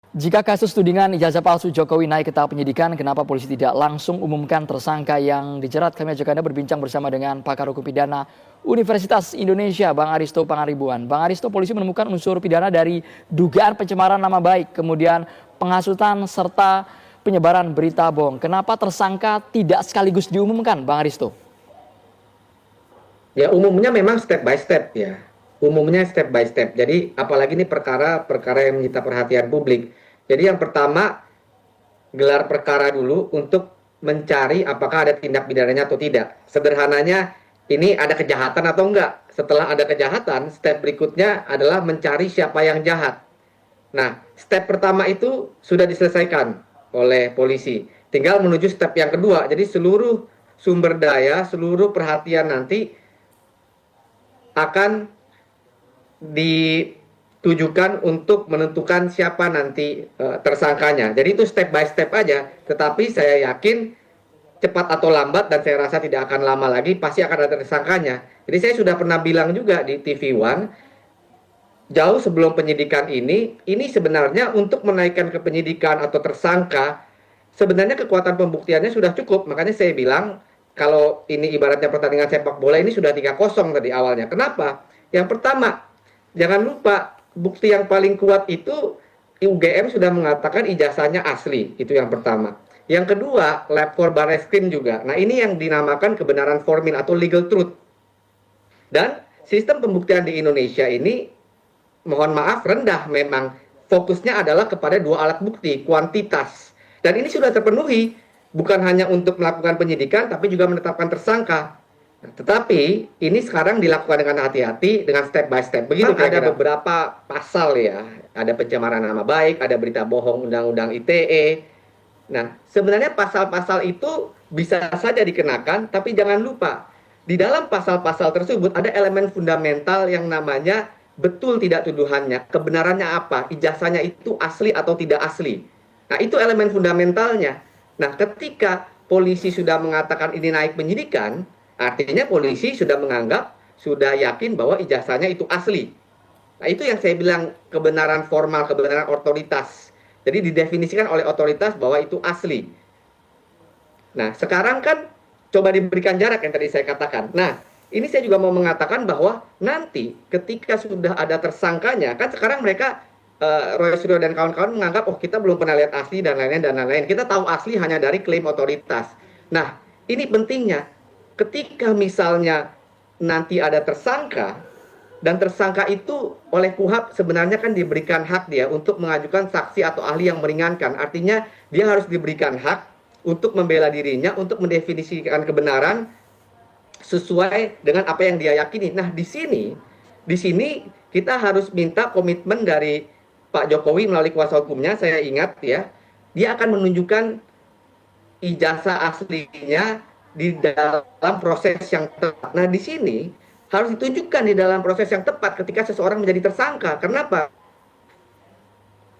Jika kasus tudingan ijazah palsu Jokowi naik ke tahap penyidikan, kenapa polisi tidak langsung umumkan tersangka yang dijerat? Kami ajak Anda berbincang bersama dengan pakar hukum pidana Universitas Indonesia, Bang Aristo Pangaribuan. Bang Aristo, polisi menemukan unsur pidana dari dugaan pencemaran nama baik, kemudian penghasutan serta penyebaran berita bohong. Kenapa tersangka tidak sekaligus diumumkan, Bang Aristo? Ya, umumnya memang step by step ya. Umumnya step by step. Jadi apalagi ini perkara yang menyita perhatian publik. Jadi yang pertama, gelar perkara dulu untuk mencari apakah ada tindak pidananya atau tidak. Sederhananya, ini ada kejahatan atau enggak. Setelah ada kejahatan, step berikutnya adalah mencari siapa yang jahat. Nah, step pertama itu sudah diselesaikan oleh polisi. Tinggal menuju step yang kedua. Jadi seluruh sumber daya, seluruh perhatian nanti akan ditujukan untuk menentukan siapa nanti tersangkanya. Jadi itu step by step aja. Tetapi saya yakin cepat atau lambat, dan saya rasa tidak akan lama lagi, pasti akan ada tersangkanya. Jadi saya sudah pernah bilang juga di TV One, jauh sebelum penyidikan ini sebenarnya untuk menaikkan ke penyidikan atau tersangka, sebenarnya kekuatan pembuktiannya sudah cukup. Makanya saya bilang, kalau ini ibaratnya pertandingan sepak bola, ini sudah 3-0 tadi awalnya. Kenapa? Yang pertama, jangan lupa, bukti yang paling kuat itu UGM sudah mengatakan ijazahnya asli. Itu yang pertama. Yang kedua, lab for Barreskrim juga. Nah, ini yang dinamakan kebenaran formil atau legal truth. Dan sistem pembuktian di Indonesia ini, mohon maaf, rendah memang. Fokusnya adalah kepada dua alat bukti, kuantitas. Dan ini sudah terpenuhi, bukan hanya untuk melakukan penyidikan, tapi juga menetapkan tersangka. Nah, tetapi ini sekarang dilakukan dengan hati-hati, dengan step by step. Begitu kira-kira. Ada beberapa pasal ya, ada pencemaran nama baik, ada berita bohong Undang-Undang ITE. Nah, sebenarnya pasal-pasal itu bisa saja dikenakan, tapi jangan lupa, di dalam pasal-pasal tersebut ada elemen fundamental yang namanya betul tidak tuduhannya, kebenarannya apa, ijazahnya itu asli atau tidak asli. Nah, itu elemen fundamentalnya. Nah, ketika polisi sudah mengatakan ini naik penyidikan, artinya polisi sudah menganggap, sudah yakin bahwa ijazahnya itu asli. Nah, itu yang saya bilang kebenaran formal, kebenaran otoritas. Jadi didefinisikan oleh otoritas bahwa itu asli. Nah, sekarang kan coba diberikan jarak yang tadi saya katakan. Nah, ini saya juga mau mengatakan bahwa nanti ketika sudah ada tersangkanya, kan sekarang mereka Roy Suryo dan kawan-kawan menganggap, oh kita belum pernah lihat asli dan lain-lain dan lain-lain. Kita tahu asli hanya dari klaim otoritas. Nah, ini pentingnya. Ketika misalnya nanti ada tersangka, dan tersangka itu oleh KUHP sebenarnya kan diberikan hak dia untuk mengajukan saksi atau ahli yang meringankan. Artinya dia harus diberikan hak untuk membela dirinya, untuk mendefinisikan kebenaran sesuai dengan apa yang dia yakini. Nah, di sini kita harus minta komitmen dari Pak Jokowi melalui kuasa hukumnya. Saya ingat ya, dia akan menunjukkan ijazah aslinya di dalam proses yang tepat. Nah, di sini harus ditunjukkan di dalam proses yang tepat ketika seseorang menjadi tersangka. Kenapa?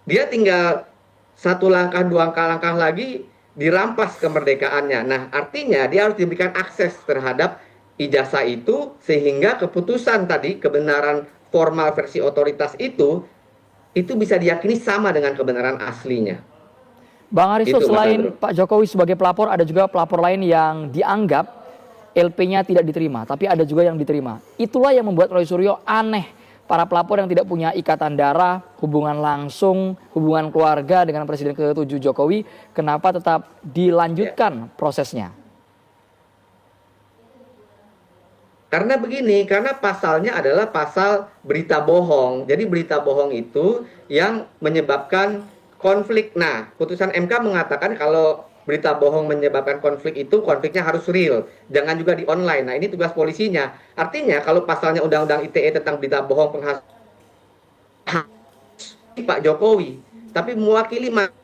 Dia tinggal satu langkah, dua langkah lagi dirampas kemerdekaannya. Nah, artinya dia harus diberikan akses terhadap ijazah itu, sehingga keputusan tadi, kebenaran formal versi otoritas itu bisa diyakini sama dengan kebenaran aslinya. Bang Aristo, selain Pak Jokowi sebagai pelapor, ada juga pelapor lain yang dianggap LP-nya tidak diterima, tapi ada juga yang diterima. Itulah yang membuat Roy Suryo aneh. Para pelapor yang tidak punya ikatan darah, hubungan langsung, hubungan keluarga dengan Presiden ke-7 Jokowi, kenapa tetap dilanjutkan prosesnya? Karena begini, karena pasalnya adalah pasal berita bohong. Jadi berita bohong itu yang menyebabkan konflik. Nah, putusan MK mengatakan kalau berita bohong menyebabkan konflik itu, konfliknya harus real. Jangan juga di online. Nah, ini tugas polisinya. Artinya kalau pasalnya Undang-Undang ITE tentang berita bohong penghasutan Pak Jokowi, tapi mewakili masyarakat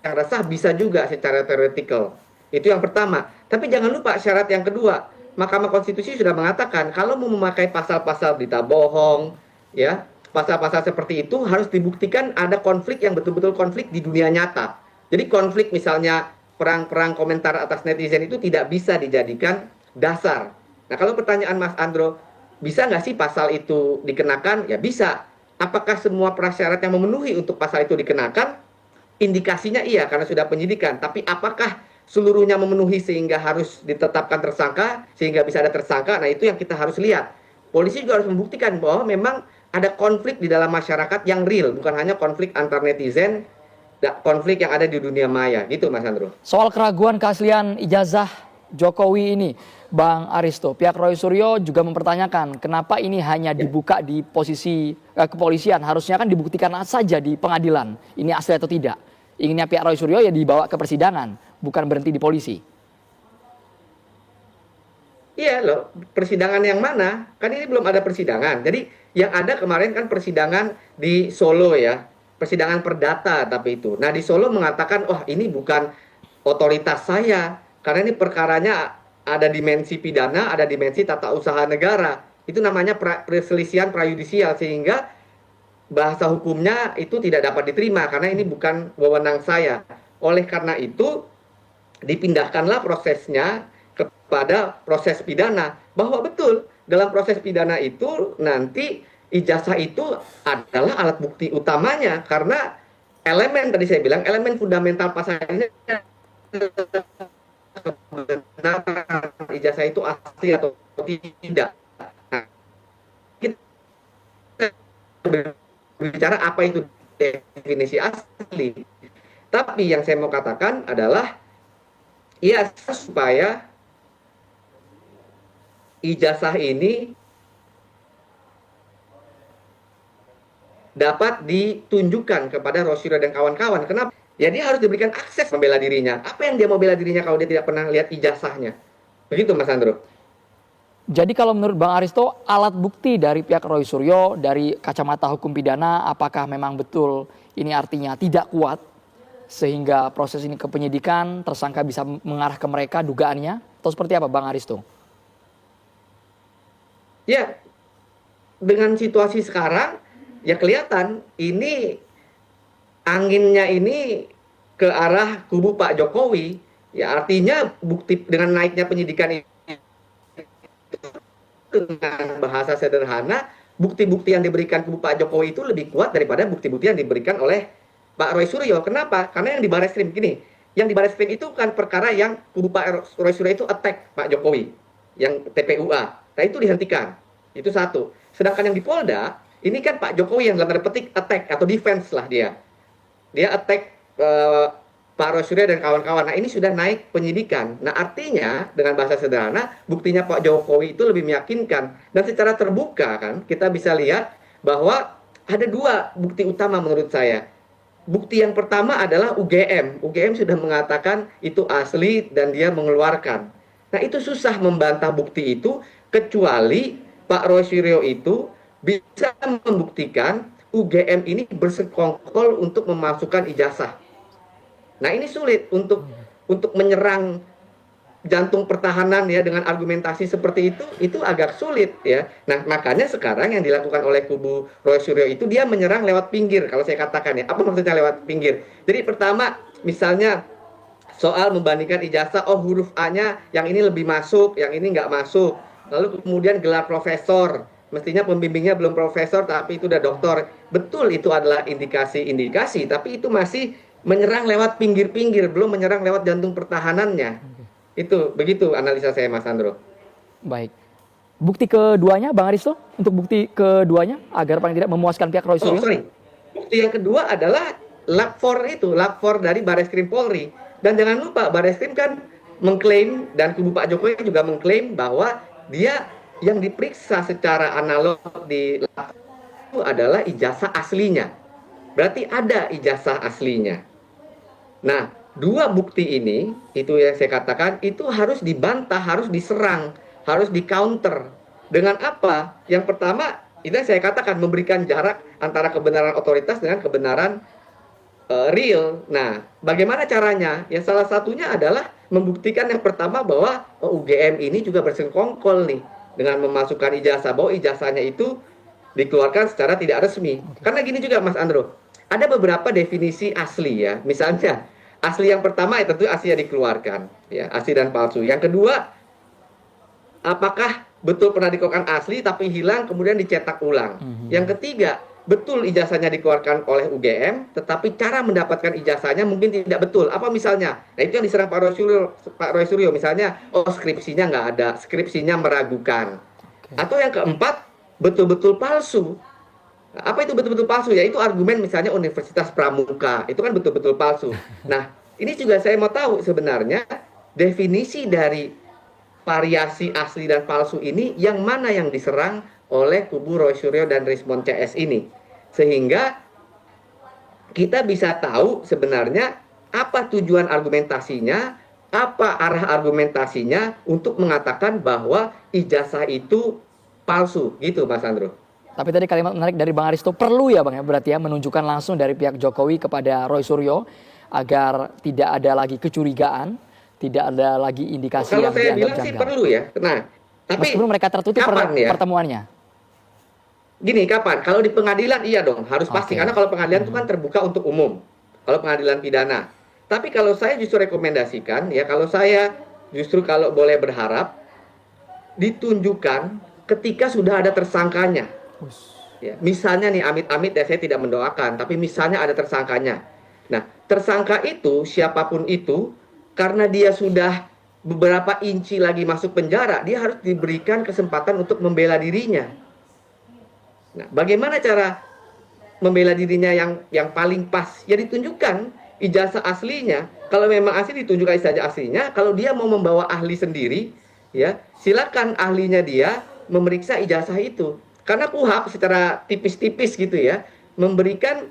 yang resah bisa juga secara teoretikal. Itu yang pertama. Tapi jangan lupa syarat yang kedua. Mahkamah Konstitusi sudah mengatakan kalau mau memakai pasal-pasal berita bohong, ya, pasal-pasal seperti itu harus dibuktikan ada konflik yang betul-betul konflik di dunia nyata. Jadi konflik misalnya perang-perang komentar atas netizen itu tidak bisa dijadikan dasar. Nah, kalau pertanyaan Mas Andro, bisa nggak sih pasal itu dikenakan? Ya bisa. apakah semua prasyarat yang memenuhi untuk pasal itu dikenakan? Indikasinya iya, karena sudah penyidikan. Tapi apakah seluruhnya memenuhi sehingga harus ditetapkan tersangka, sehingga bisa ada tersangka? Nah, itu yang kita harus lihat. Polisi juga harus membuktikan bahwa memang ada konflik di dalam masyarakat yang real, bukan hanya konflik antar netizen, konflik yang ada di dunia maya. Gitu, Mas Andro. Soal keraguan keaslian ijazah Jokowi ini, Bang Aristo, pihak Roy Suryo juga mempertanyakan kenapa ini hanya dibuka di posisi kepolisian, harusnya kan dibuktikan saja di pengadilan, ini asli atau tidak. Inginnya pihak Roy Suryo ya dibawa ke persidangan, bukan berhenti di polisi. Iya loh, persidangan yang mana? Kan ini belum ada persidangan. Jadi yang ada kemarin kan persidangan di Solo ya, persidangan perdata tapi itu. Nah di Solo mengatakan, oh ini bukan otoritas saya, karena ini perkaranya ada dimensi pidana, ada dimensi tata usaha negara. Itu namanya perselisihan prayudisial, sehingga bahasa hukumnya itu tidak dapat diterima karena ini bukan wewenang saya. Oleh karena itu dipindahkanlah prosesnya kepada proses pidana, bahwa betul dalam proses pidana itu nanti ijazah itu adalah alat bukti utamanya, karena elemen tadi saya bilang elemen fundamental pasal ini kebenaran ijazah itu asli atau tidak. Nah, kita berbicara apa itu definisi asli. Tapi yang saya mau katakan adalah ya supaya ijazah ini dapat ditunjukkan kepada Rosyuro dan kawan-kawan. Kenapa? Ya dia harus diberikan akses membela dirinya. Apa yang dia mau bela dirinya kalau dia tidak pernah lihat ijazahnya? Begitu Mas Andro. Jadi kalau menurut Bang Aristo, alat bukti dari pihak Roy Suryo dari kacamata hukum pidana, apakah memang betul ini artinya tidak kuat sehingga proses ini ke penyidikan, tersangka bisa mengarah ke mereka dugaannya? Atau seperti apa Bang Aristo? Ya, dengan situasi sekarang ya kelihatan ini anginnya ini ke arah kubu Pak Jokowi. Ya artinya bukti dengan naiknya penyidikan ini, dengan bahasa sederhana, bukti-bukti yang diberikan kubu Pak Jokowi itu lebih kuat daripada bukti-bukti yang diberikan oleh Pak Roy Suryo. Kenapa? Karena yang di Barreskrim gini, yang di Barreskrim itu kan perkara yang kubu Pak Roy Suryo itu attack Pak Jokowi, yang TPUA. Nah itu dihentikan. Itu satu. Sedangkan yang di Polda, ini kan Pak Jokowi yang dalam tanda petik attack atau defense lah dia. Dia attack Pak Roy Suryo dan kawan-kawan. Nah ini sudah naik penyidikan. Nah artinya dengan bahasa sederhana, buktinya Pak Jokowi itu lebih meyakinkan. Dan secara terbuka kan kita bisa lihat bahwa ada dua bukti utama menurut saya. Bukti yang pertama adalah UGM. UGM sudah mengatakan itu asli dan dia mengeluarkan. Nah itu susah membantah bukti itu kecuali Pak Roy Suryo itu bisa membuktikan UGM ini bersekongkol untuk memasukkan ijazah. Nah ini sulit untuk menyerang jantung pertahanan ya dengan argumentasi seperti itu agak sulit ya. Nah makanya sekarang yang dilakukan oleh kubu Roy Suryo itu dia menyerang lewat pinggir kalau saya katakan ya. Apa maksudnya lewat pinggir? Jadi pertama misalnya soal membandingkan ijazah, oh huruf A-nya yang ini lebih masuk, yang ini nggak masuk. Lalu kemudian gelar profesor. Mestinya pembimbingnya belum profesor tapi itu udah doktor. Betul itu adalah indikasi-indikasi, tapi itu masih menyerang lewat pinggir-pinggir, belum menyerang lewat jantung pertahanannya. Itu begitu analisa saya Mas Andro. Baik. Bukti keduanya Bang Aristo, untuk bukti keduanya agar paling tidak memuaskan pihak Roy Suryo. Oh, sorry. Bukti yang kedua adalah lapor dari Barreskrim Polri. Dan jangan lupa Barreskrim kan mengklaim dan kubu Pak Jokowi juga mengklaim bahwa dia yang diperiksa secara analog di itu adalah ijazah aslinya. Berarti ada ijazah aslinya. Nah, dua bukti ini, itu yang saya katakan, itu harus dibantah, harus diserang, harus di-counter. Dengan apa? Yang pertama, itu yang saya katakan, memberikan jarak antara kebenaran otoritas dengan kebenaran real. Nah, bagaimana caranya? Ya salah satunya adalah membuktikan yang pertama bahwa UGM ini juga bersekongkol nih dengan memasukkan ijazah, bahwa ijazahnya itu dikeluarkan secara tidak resmi. Karena gini juga Mas Andro, ada beberapa definisi asli ya. Misalnya, asli yang pertama ya tentu asli yang dikeluarkan, ya, asli dan palsu. Yang kedua, apakah betul pernah dikeluarkan asli tapi hilang kemudian dicetak ulang. Yang ketiga, betul ijazahnya dikeluarkan oleh UGM, tetapi cara mendapatkan ijazahnya mungkin tidak betul. Apa misalnya? Nah, itu yang diserang Pak Roy Suryo misalnya, oh skripsinya nggak ada, skripsinya meragukan. Oke. Atau yang keempat, betul-betul palsu. Apa itu betul-betul palsu? Yaitu argumen misalnya Universitas Pramuka, itu kan betul-betul palsu. Nah, ini juga saya mau tahu sebenarnya definisi dari variasi asli dan palsu ini yang mana yang diserang oleh kubu Roy Suryo dan Rismon CS ini. Sehingga kita bisa tahu sebenarnya apa tujuan argumentasinya, apa arah argumentasinya untuk mengatakan bahwa ijazah itu palsu, gitu Mas Andro. Tapi tadi kalimat menarik dari Bang Aristo, perlu ya Bang ya berarti ya menunjukkan langsung dari pihak Jokowi kepada Roy Suryo agar tidak ada lagi kecurigaan, tidak ada lagi indikasi Kalau yang saya dianggap bilang sih janggal. perlu ya. Nah, tapi Meskipun mereka tertutup kapan ya? pertemuannya. Gini, kapan? Kalau di pengadilan iya dong, harus pasti. Oke. Karena kalau pengadilan itu kan terbuka untuk umum. Kalau pengadilan pidana. Tapi kalau saya justru rekomendasikan, ya kalau saya justru kalau boleh berharap, ditunjukkan ketika sudah ada tersangkanya. Ya, misalnya nih amit-amit ya saya tidak mendoakan, tapi misalnya ada tersangkanya. Nah, tersangka itu siapapun itu, karena dia sudah beberapa inci lagi masuk penjara, dia harus diberikan kesempatan untuk membela dirinya. Nah, bagaimana cara membela dirinya yang paling pas? Ya ditunjukkan ijazah aslinya. Kalau memang asli ditunjukkan ijazah aslinya. Kalau dia mau membawa ahli sendiri, ya silakan ahlinya dia memeriksa ijazah itu. Karena KUHP secara tipis-tipis gitu ya, memberikan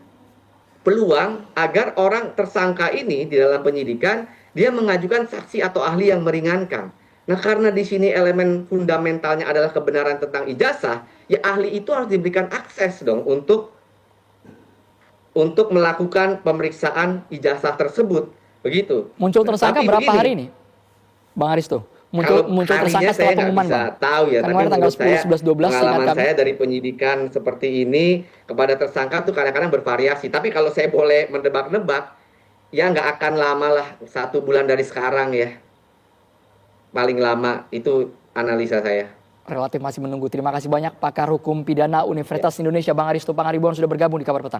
peluang agar orang tersangka ini di dalam penyidikan dia mengajukan saksi atau ahli yang meringankan. Nah, karena di sini elemen fundamentalnya adalah kebenaran tentang ijazah, ya ahli itu harus diberikan akses dong untuk melakukan pemeriksaan ijazah tersebut. Begitu. Muncul tersangka Tapi berapa begini, hari ini, Bang Aristo? Kalau Muncul harinya tersangka saya setelah nggak pengumuman, bisa Bang. tahu ya, Kan tapi kemarin tanggal menurut saya 10, 11, 12 seingat pengalaman kami. saya dari penyidikan seperti ini kepada tersangka tuh kadang-kadang bervariasi. Tapi kalau saya boleh mendebak-nebak, ya nggak akan lama lah, 1 bulan dari sekarang ya. Paling lama, itu analisa saya. Relatif masih menunggu. Terima kasih banyak pakar hukum pidana Universitas Indonesia Bang Aristo Pangaribuan sudah bergabung di Kabar Petang.